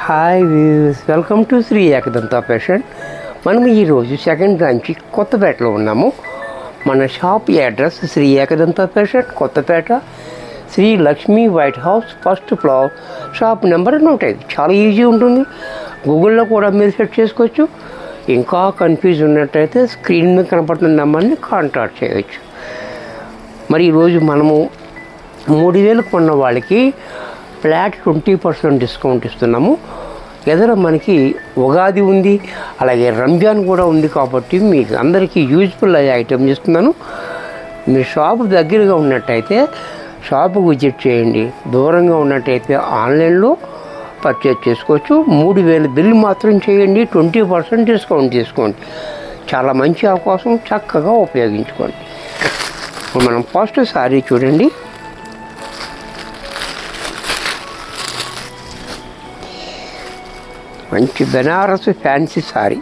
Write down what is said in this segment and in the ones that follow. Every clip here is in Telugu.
Hi views, welcome to Shri Ekadanta fashion. మనం ఈరోజు సెకండ్ బ్రాంచ్ కొత్తపేటలో ఉన్నాము. మన shop address Shri Ekadanta fashion, Kothapeta, Shri Lakshmi white house, first floor, shop number 105. చాలా ఈజీ ఉంటుంది. గూగుల్లో కూడా మీరు సెర్చ్ చేసుకోవచ్చు. ఇంకా కన్ఫ్యూజ్ ఉన్నట్టయితే స్క్రీన్ మీద కనపడుతున్న నెంబర్ని కాంటాక్ట్ చేయవచ్చు. మరి ఈరోజు మనము 3000 కొన్న వాళ్ళకి ఫ్లాట్ 20% డిస్కౌంట్ ఇస్తున్నాము. ఎదుర మనకి ఉగాది ఉంది, అలాగే రంజాన్ కూడా ఉంది. కాబట్టి మీకు అందరికీ యూజ్ఫుల్ అయ్యే ఐటమ్ ఇస్తున్నాను. మీ షాపు దగ్గరగా ఉన్నట్టయితే షాపు విజిట్ చేయండి. దూరంగా ఉన్నట్టయితే ఆన్లైన్లో పర్చేజ్ చేసుకోవచ్చు. 3000 బిల్ మాత్రం చేయండి, 20% డిస్కౌంట్ తీసుకోండి. చాలా మంచి అవకాశం, చక్కగా ఉపయోగించుకోండి. ఇప్పుడు మనం ఫస్ట్ సారీ చూడండి. మంచి బెనారస్ ఫ్యాన్సీ సారీ.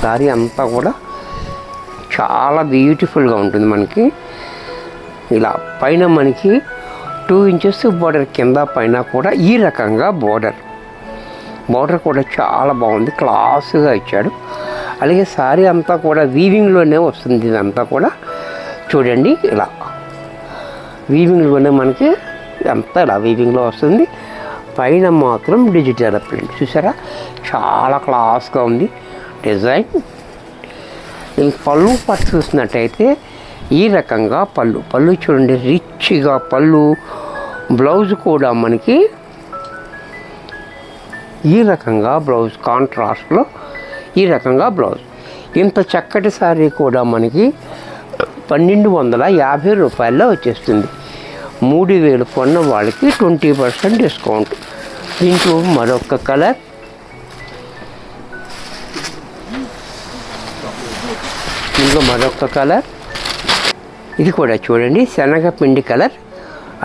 సారీ అంతా కూడా చాలా బ్యూటిఫుల్గా ఉంటుంది. మనకి ఇలా పైన మనకి 2 ఇంచెస్ బోర్డర్, కింద పైన కూడా ఈ రకంగా బోర్డర్ కూడా చాలా బాగుంది, క్లాస్గా ఇచ్చాడు. అలాగే సారీ అంతా కూడా వీవింగ్లోనే వస్తుంది. ఇదంతా కూడా చూడండి, ఇలా వీవింగ్లోనే మనకి అంతా ఇలా వీవింగ్లో వస్తుంది. పైన మాత్రం డిజిటల్ ప్రింట్ చూసారా, చాలా క్లాస్గా ఉంది డిజైన్. పళ్ళు పట్టు చూసినట్టయితే ఈ రకంగా పళ్ళు చూడండి, రిచ్గా పళ్ళు. బ్లౌజ్ కూడా మనకి ఈ రకంగా బ్లౌజ్, కాంట్రాస్ట్లో ఈ రకంగా బ్లౌజ్. ఇంత చక్కటి సారీ కూడా మనకి 1250 రూపాయల్లో వచ్చేస్తుంది. 3000 కొన్న వాళ్ళకి 20% డిస్కౌంట్. దీంట్లో మరొక కలర్, ఇది కూడా చూడండి, శనగపిండి కలర్.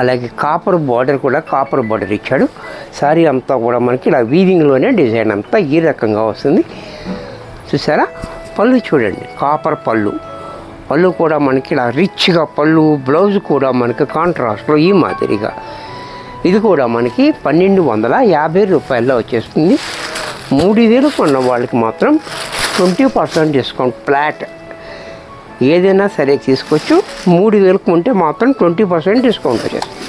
అలాగే కాపర్ బార్డర్ కూడా కాపర్ బార్డర్ ఇచ్చాడు. సారీ అంతా కూడా మనకి ఇలా వీవింగ్లోనే డిజైన్ అంతా ఈ రకంగా వస్తుంది. చూసారా, పళ్ళు చూడండి, కాపర్ పళ్ళు కూడా మనకి ఇలా రిచ్గా పళ్ళు. బ్లౌజ్ కూడా మనకి కాంట్రాస్ట్లో ఈ మాదిరిగా. ఇది కూడా మనకి 1250 రూపాయల్లో వచ్చేస్తుంది. 3000 కొన్న వాళ్ళకి మాత్రం 20% డిస్కౌంట్. ఫ్లాట్ ఏదైనా సరే తీసుకోవచ్చు. 3000 కొంటే మాత్రం 20% డిస్కౌంట్ వచ్చేస్తుంది.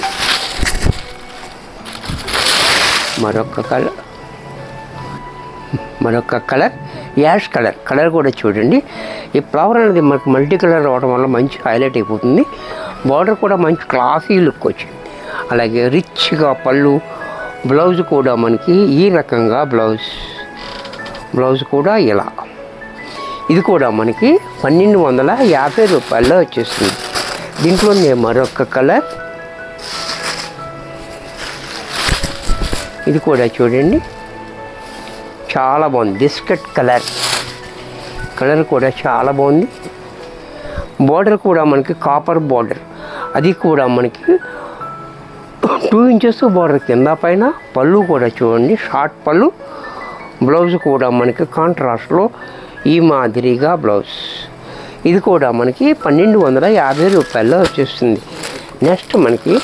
మరొక కలర్ యాష్ కలర్ కూడా చూడండి. ఈ ఫ్లవర్ అనేది మనకు మల్టీ కలర్ రావడం వల్ల మంచి హైలైట్ అయిపోతుంది. బార్డర్ కూడా మంచి క్లాసీ లుక్ వచ్చింది. అలాగే రిచ్గా పళ్ళు. బ్లౌజ్ కూడా మనకి ఈ రకంగా బ్లౌజ్ కూడా ఇలా. ఇది కూడా మనకి 1250 రూపాయల్లో వచ్చేస్తుంది. దీంట్లోనే మరొక కలర్, ఇది కూడా చూడండి, చాలా బాగుంది. బిస్కెట్ కలర్ కూడా చాలా బాగుంది. బార్డర్ కూడా మనకి కాపర్ బార్డర్, అది కూడా మనకి 2 ఇంచెస్ బార్డర్, కింద పైన. పళ్ళు కూడా చూడండి, షార్ట్ పళ్ళు. బ్లౌజ్ కూడా మనకి కాంట్రాస్ట్లో ఈ మాదిరిగా బ్లౌజ్. ఇది కూడా మనకి 1250 రూపాయల్లో వచ్చేస్తుంది. నెక్స్ట్ మనకి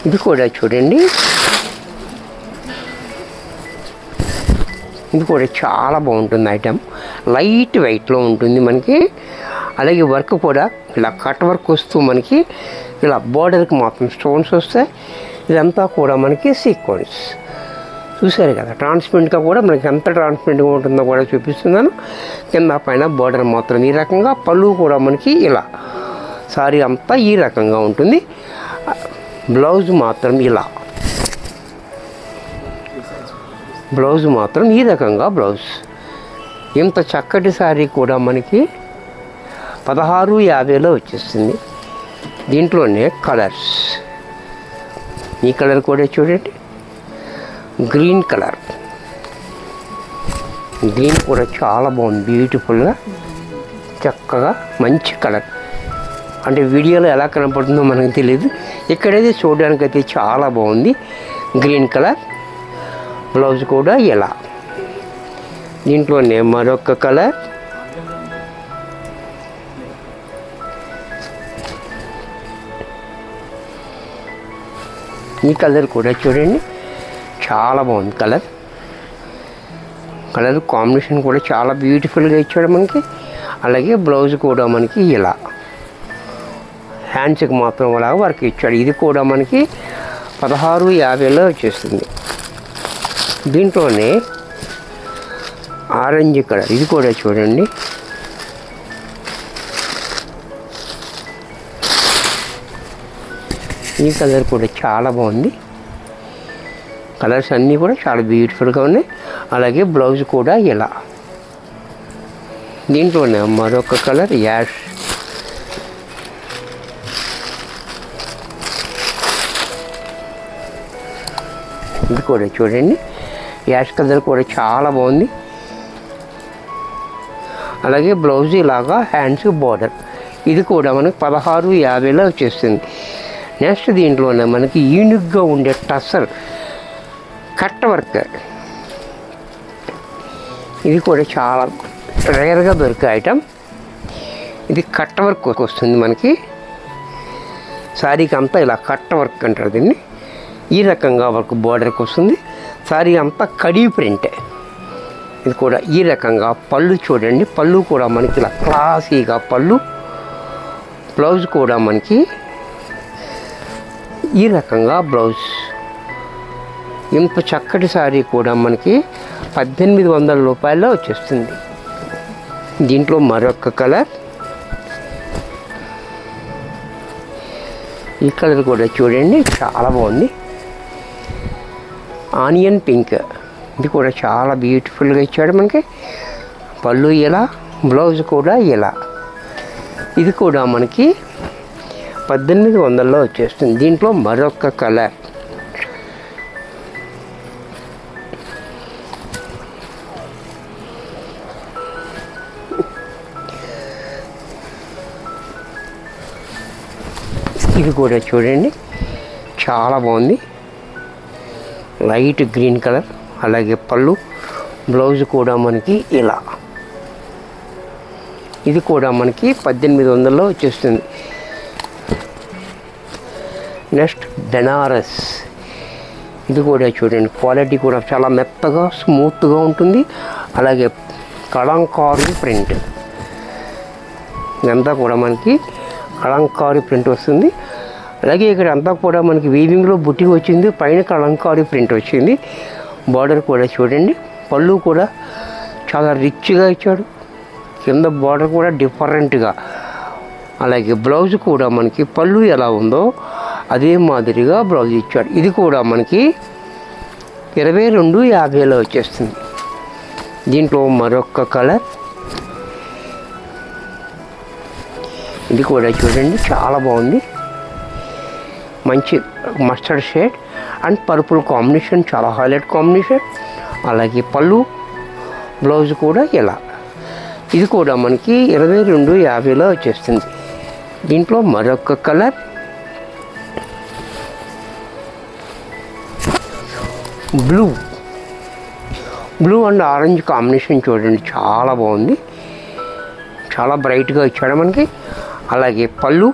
ఇది కూడా చూడండి, ఇది కూడా చాలా బాగుంటుంది. ఐటమ్ లైట్ వెయిట్లో ఉంటుంది మనకి. అలాగే వర్క్ కూడా ఇలా కట్ వర్క్ వస్తూ మనకి ఇలా బోర్డర్కి మాత్రం స్టోన్స్ వస్తాయి. ఇదంతా కూడా మనకి సీక్వెన్స్. చూసారు కదా, ట్రాన్స్పరెంట్గా కూడా మనకి ఎంత ట్రాన్స్పరెంట్గా ఉంటుందో కూడా చూపిస్తున్నాను. కింద పైన బోర్డర్ మాత్రం ఈ రకంగా. పళ్ళు కూడా మనకి ఇలా. సారీ అంతా ఈ రకంగా ఉంటుంది. బ్లౌజ్ మాత్రం ఇలా. బ్లౌజ్ మాత్రం ఈ రకంగా బ్లౌజ్. ఇంత చక్కటి సారీ కూడా మనకి 1650లో వచ్చేస్తుంది. దీంట్లోనే కలర్స్, ఈ కలర్ కూడా చూడండి, గ్రీన్ కూడా చాలా బాగుంది. బ్యూటిఫుల్గా చక్కగా మంచి కలర్. అంటే వీడియోలో ఎలా కనపడుతుందో మనకు తెలియదు, ఇక్కడైతే చూడడానికి అయితే చాలా బాగుంది. గ్రీన్ కలర్ బ్లౌజ్ కూడా ఇలా. దీంట్లోనే మరొక కలర్, ఈ కలర్ కూడా చూడండి చాలా బాగుంది. కలర్ కాంబినేషన్ కూడా చాలా బ్యూటిఫుల్గా ఇచ్చాడు మనకి. అలాగే బ్లౌజ్ కూడా మనకి ఇలా హ్యాండ్స్కి మాత్రం అలాగా వర్క్ ఇచ్చాడు. ఇది కూడా మనకి 1650లో వచ్చేస్తుంది. దీంట్లోనే ఆరెంజ్ కలర్, ఇది కూడా చూడండి ఈ కలర్ కూడా చాలా బాగుంది. కలర్స్ అన్నీ కూడా చాలా బ్యూటిఫుల్గా ఉన్నాయి. అలాగే బ్లౌజ్ కూడా ఇలా. దీంట్లోనే మరొక కలర్ యాష్, ఇది కూడా చూడండి యాష్ కలర్ కూడా చాలా బాగుంది. అలాగే బ్లౌజ్ ఇలాగా హ్యాండ్స్ బార్డర్, ఇది కూడా మనకి 1650లో వచ్చేస్తుంది. నెక్స్ట్ దీంట్లోనే మనకి యూనిక్గా ఉండే టస్సర్ కట్ వర్క్, ఇది కూడా చాలా రేర్గా దొరికే ఐటమ్. ఇది కట్ వర్క్ వస్తుంది మనకి. శారీకి అంతా ఇలా కట్ వర్క్ అంటారు దీన్ని. ఈ రకంగా వర్క్ బార్డర్కి వస్తుంది. శారీ అంతా కడీ ప్రింటే. ఇది కూడా ఈ రకంగా. పళ్ళు చూడండి, పళ్ళు కూడా మనకి ఇలా క్లాసీగా పళ్ళు. బ్లౌజ్ కూడా మనకి ఈ రకంగా బ్లౌజ్. ఇంత చక్కటి శారీ కూడా మనకి 1800 రూపాయల్లో వచ్చేస్తుంది. దీంట్లో మరొక కలర్, ఈ కలర్ కూడా చూడండి చాలా బాగుంది. ఆనియన్ పింక్, ఇది కూడా చాలా బ్యూటిఫుల్గా ఇచ్చాడు మనకి. పళ్ళు ఇలా, బ్లౌజ్ కూడా ఇలా. ఇది కూడా మనకి 1800లో వచ్చేస్తుంది. దీంట్లో మరొక కలర్, ఇది కూడా చూడండి చాలా బాగుంది. Light green colour. అలాగే పళ్ళు, బ్లౌజ్ కూడా మనకి ఇలా. ఇది కూడా మనకి 1800లో వచ్చేస్తుంది. నెక్స్ట్ బెనారస్, ఇది కూడా చూడండి క్వాలిటీ కూడా చాలా మెత్తగా స్మూత్గా ఉంటుంది. అలాగే కలంకారీ ప్రింట్, ఇదంతా కూడా మనకి కలంకారీ ప్రింట్ వస్తుంది. అలాగే ఇక్కడ అంతా కూడా మనకి వీవింగ్లో బుట్టి వచ్చింది, పైన కలంకారీ ప్రింట్ వచ్చింది. బార్డర్ కూడా చూడండి, పళ్ళు కూడా చాలా రిచ్గా ఇచ్చాడు. కింద బార్డర్ కూడా డిఫరెంట్గా. అలాగే బ్లౌజ్ కూడా మనకి పళ్ళు ఎలా ఉందో అదే మాదిరిగా బ్లౌజ్ ఇచ్చాడు. ఇది కూడా మనకి 2250లో వచ్చేస్తుంది. దీంట్లో మరొక కలర్, ఇది కూడా చూడండి చాలా బాగుంది. మంచి mustard shade and purple combination, చాలా హైలైట్ కాంబినేషన్. అలాగే పళ్ళు, బ్లౌజ్ కూడా ఇలా. ఇది కూడా మనకి 2250లో వచ్చేస్తుంది. దీంట్లో మరొక colour, blue and orange combination చూడండి చాలా బాగుంది. చాలా బ్రైట్గా ఇచ్చాడు మనకి. అలాగే పళ్ళు,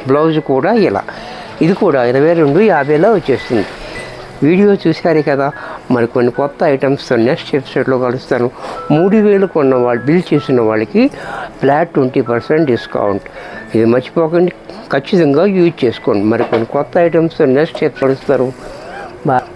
బ్లౌజ్ కూడా ఇలా. ఇది కూడా 2250లో వచ్చేస్తుంది. వీడియో చూశారు కదా. మరికొన్ని కొత్త ఐటమ్స్తో నెక్స్ట్ ఎపిసోడ్లో కలుస్తాను. 3000 కొన్న వాళ్ళు, బిల్ చేసిన వాళ్ళకి ఫ్లాట్ 20% డిస్కౌంట్. ఇది మర్చిపోకండి, ఖచ్చితంగా యూజ్ చేసుకోండి. మరికొన్ని కొత్త ఐటమ్స్తో నెక్స్ట్ ఎపిసోడ్ కలుస్తారు. బాయ్.